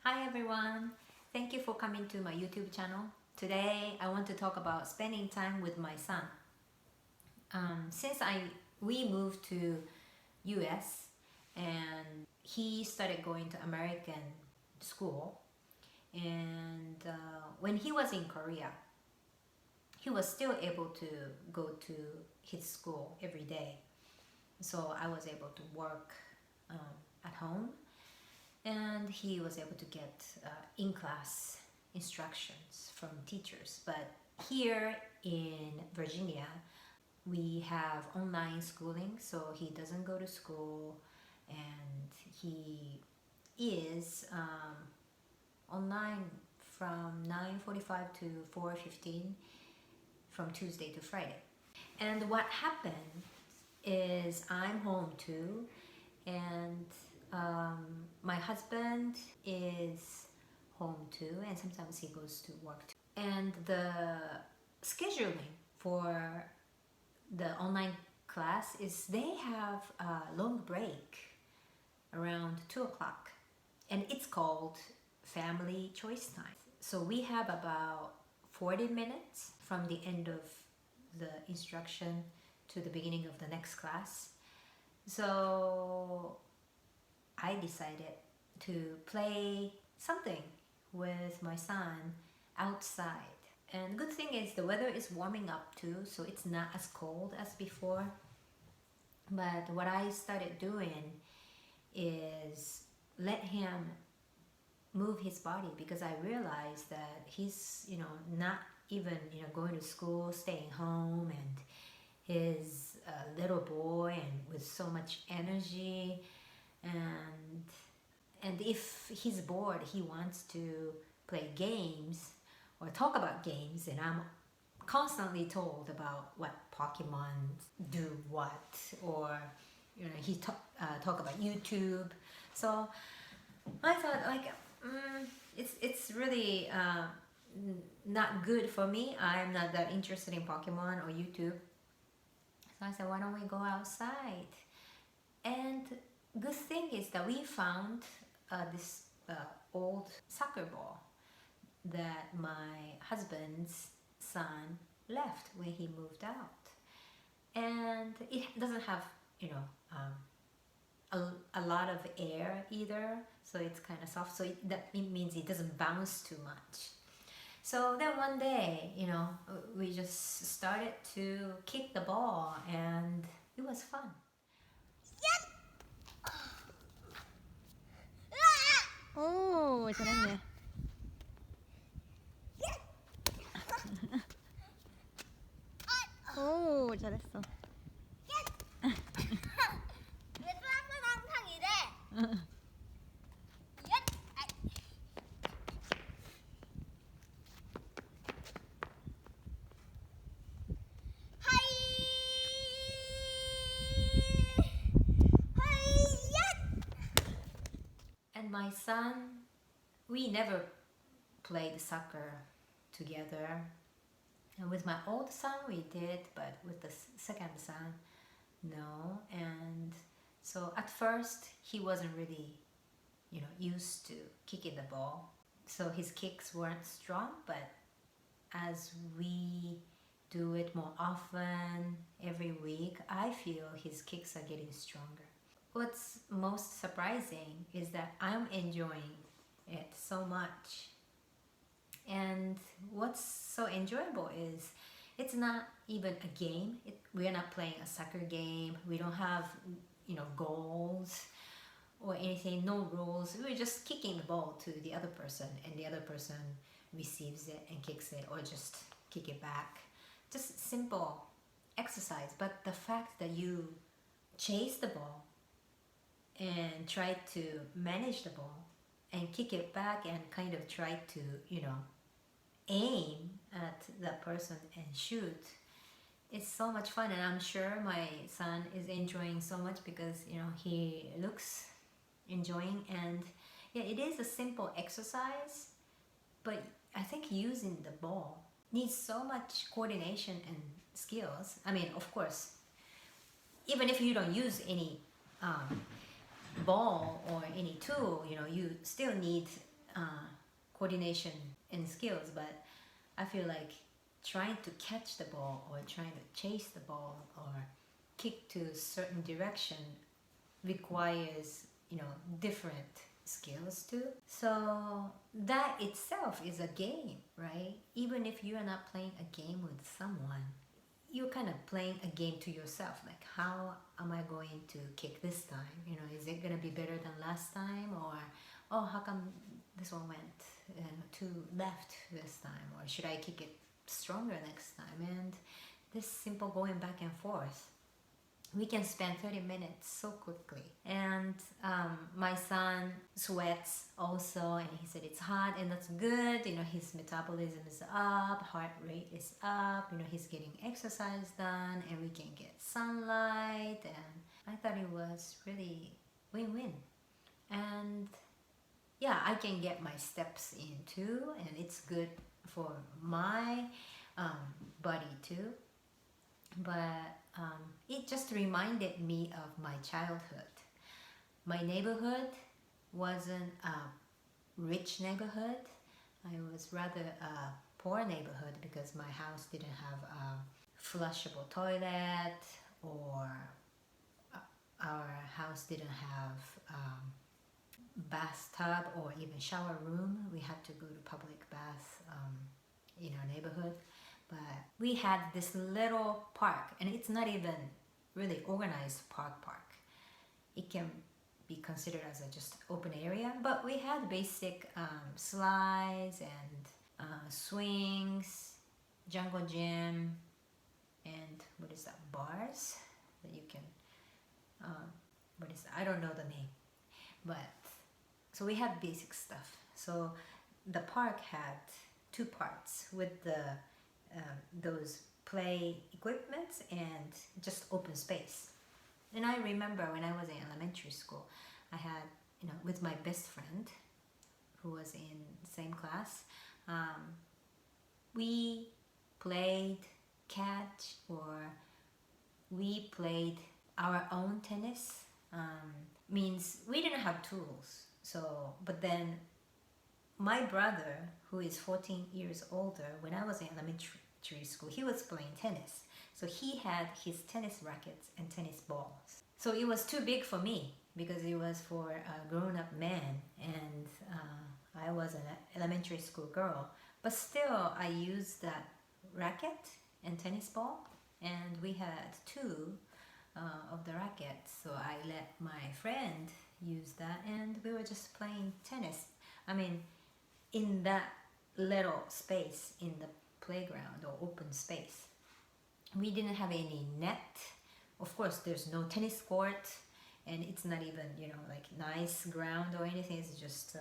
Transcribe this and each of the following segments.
Hi everyone, thank you for coming to my YouTube channel. Today I want to talk about spending time with my son. Since we moved to US and he started going to American school, and when he was in Korea he was still able to go to his school every day, so I was able to work at home, and he was able to get in-class instructions from teachers. But here in Virginia, we have online schooling, so he doesn't go to school, and he is online from 9:45 to 4:15 from Tuesday to Friday. And what happened is I'm home too, and my husband is home too, and sometimes he goes to work too. And the scheduling for the online class is they have a long break around 2 o'clock, and it's called family choice time. So we have about 40 minutes from the end of the instruction to the beginning of the next class. So I decided to play something with my son outside. And good thing is the weather is warming up too, so it's not as cold as before. But what I started doing is let him move his body, because I realized that he's not even going to school, staying home, and he's a little boy and with so much energy, and if he's bored, he wants to play games or talk about games, and I'm constantly told about what Pokemon do what, or he talk about YouTube. So I thought, like, it's really not good for me. I'm not that interested in Pokemon or YouTube. So I said, why don't we go outside? And good thing is that we found this old soccer ball that my husband's son left when he moved out. And it doesn't have, a lot of air either, so it's kind of soft, so that means it doesn't bounce too much. So then one day, we just started to kick the ball, and it was fun. 오, 잘했네. 오, 잘했어. 왜 사람은 항상 이래? And my son, we never played soccer together. And with my old son we did, but with the second son, no. And so at first he wasn't really, used to kicking the ball. So his kicks weren't strong, but as we do it more often every week, I feel his kicks are getting stronger. What's most surprising is that I'm enjoying it so much. And what's so enjoyable is it's not even a game. We're not playing a soccer game. We don't have, goals or anything, no rules. We're just kicking the ball to the other person, and the other person receives it and kicks it, or just kick it back. Just simple exercise. But the fact that you chase the ball and try to manage the ball and kick it back and kind of try to, aim at that person and shoot, it's so much fun. And I'm sure my son is enjoying so much, because he looks enjoying. And yeah, it is a simple exercise, but I think using the ball needs so much coordination and skills. I mean, of course, even if you don't use any ball or any tool, you still need coordination and skills, but I feel like trying to catch the ball or trying to chase the ball or kick to a certain direction requires, different skills too. So that itself is a game, right? Even if you are not playing a game with someone, you're kind of playing a game to yourself. Like, how am I going to kick this time? Is it going to be better than last time? Or, oh, how come this one went to left this time? Or should I kick it stronger next time? And this simple going back and forth, we can spend 30 minutes so quickly. And my son sweats also, and he said it's hot, and that's good. His metabolism is up, heart rate is up, he's getting exercise done, and we can get sunlight. And I thought it was really win-win. And yeah, I can get my steps in too, and it's good for my body too. But it just reminded me of my childhood. My neighborhood wasn't a rich neighborhood. I was rather a poor neighborhood because my house didn't have a flushable toilet, or our house didn't have bathtub or even shower room. We had to go to public bath in our neighborhood. But we had this little park, and it's not even really organized park. It can be considered as a just open area, but we had basic slides and swings, jungle gym, and what is that, bars that you can, what is that? I don't know the name, but so we had basic stuff. So the park had two parts with the those play equipments and just open space. And I remember when I was in elementary school, I had, with my best friend who was in the same class, we played catch, or we played our own tennis. Means we didn't have tools. So, but then my brother, who is 14 years older, when I was in elementary school, he was playing tennis. So he had his tennis rackets and tennis balls. So it was too big for me because it was for a grown-up man, and I was an elementary school girl. But still, I used that racket and tennis ball, and we had two of the rackets. So I let my friend use that, and we were just playing tennis. I mean, in that little space in the playground or open space. We didn't have any net. Of course, there's no tennis court, and it's not even, like nice ground or anything. It's just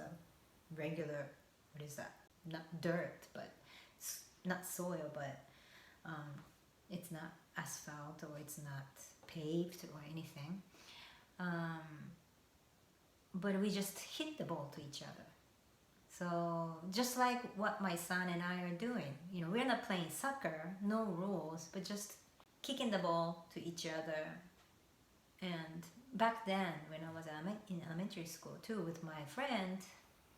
regular, what is that? Not dirt, but not soil, but it's not asphalt, or it's not paved or anything. But we just hit the ball to each other. So just like what my son and I are doing, we're not playing soccer, no rules, but just kicking the ball to each other. And back then, when I was in elementary school too, with my friend,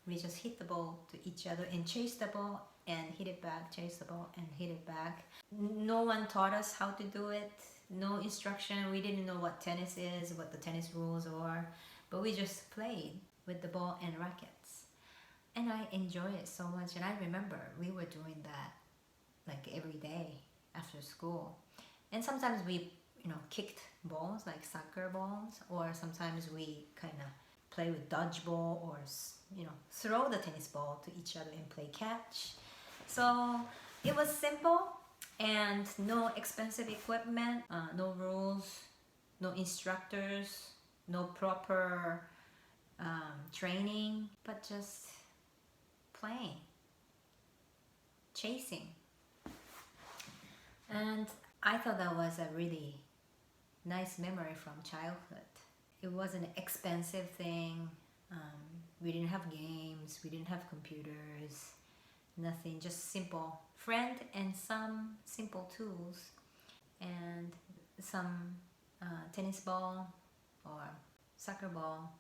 we just hit the ball to each other and chase the ball and hit it back, chase the ball and hit it back. No one taught us how to do it, no instruction. We didn't know what tennis is, what the tennis rules are, but we just played with the ball and rackets. And I enjoy it so much. And I remember we were doing that like every day after school. And sometimes we, kicked balls, like soccer balls, or sometimes we kind of play with dodgeball, or, throw the tennis ball to each other and play catch. So it was simple, and no expensive equipment, no rules, no instructors, no proper training, but just playing, chasing. And I thought that was a really nice memory from childhood. It wasn't an expensive thing. We didn't have games, we didn't have computers, nothing, just simple friend and some simple tools, and some tennis ball or soccer ball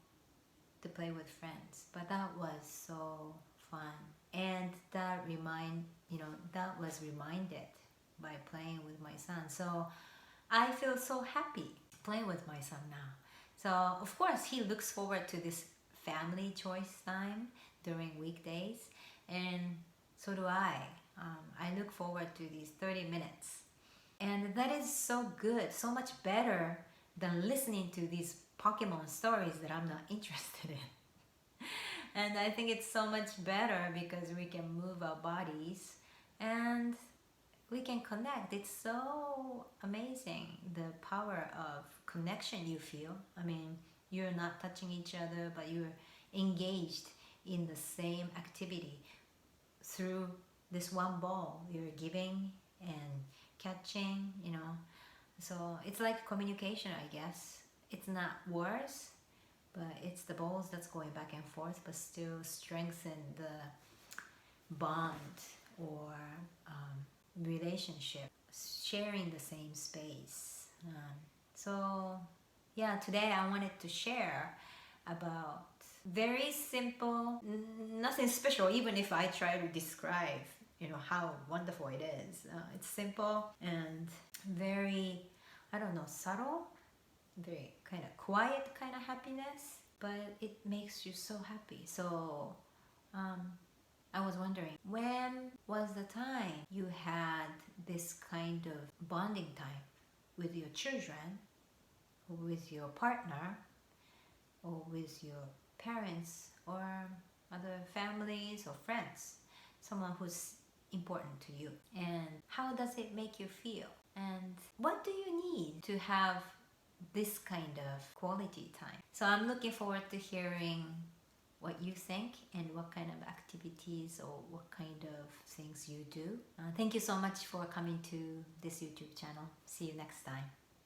to play with friends. But that was so fun. And that that was reminded by playing with my son. So I feel so happy playing with my son now. So of course he looks forward to this family choice time during weekdays, and so do I. I look forward to these 30 minutes. And that is so good, so much better than listening to these Pokemon stories that I'm not interested in. And I think it's so much better because we can move our bodies and we can connect. It's so amazing, the power of connection you feel. I mean, you're not touching each other, but you're engaged in the same activity through this one ball. You're giving and catching, So it's like communication, I guess. It's not words, but it's the balls that's going back and forth, but still strengthen the bond or relationship, sharing the same space. So yeah, today I wanted to share about very simple, nothing special, even if I try to describe how wonderful it is. It's simple and very, I don't know, subtle, very kind of quiet kind of happiness, but it makes you so happy. So I was wondering, when was the time you had this kind of bonding time with your children, or with your partner, or with your parents, or other families or friends, someone who's important to you? And how does it make you feel? And what do you need to have this kind of quality time? So I'm looking forward to hearing what you think and what kind of activities or what kind of things you do. Thank you so much for coming to this YouTube channel. See you next time.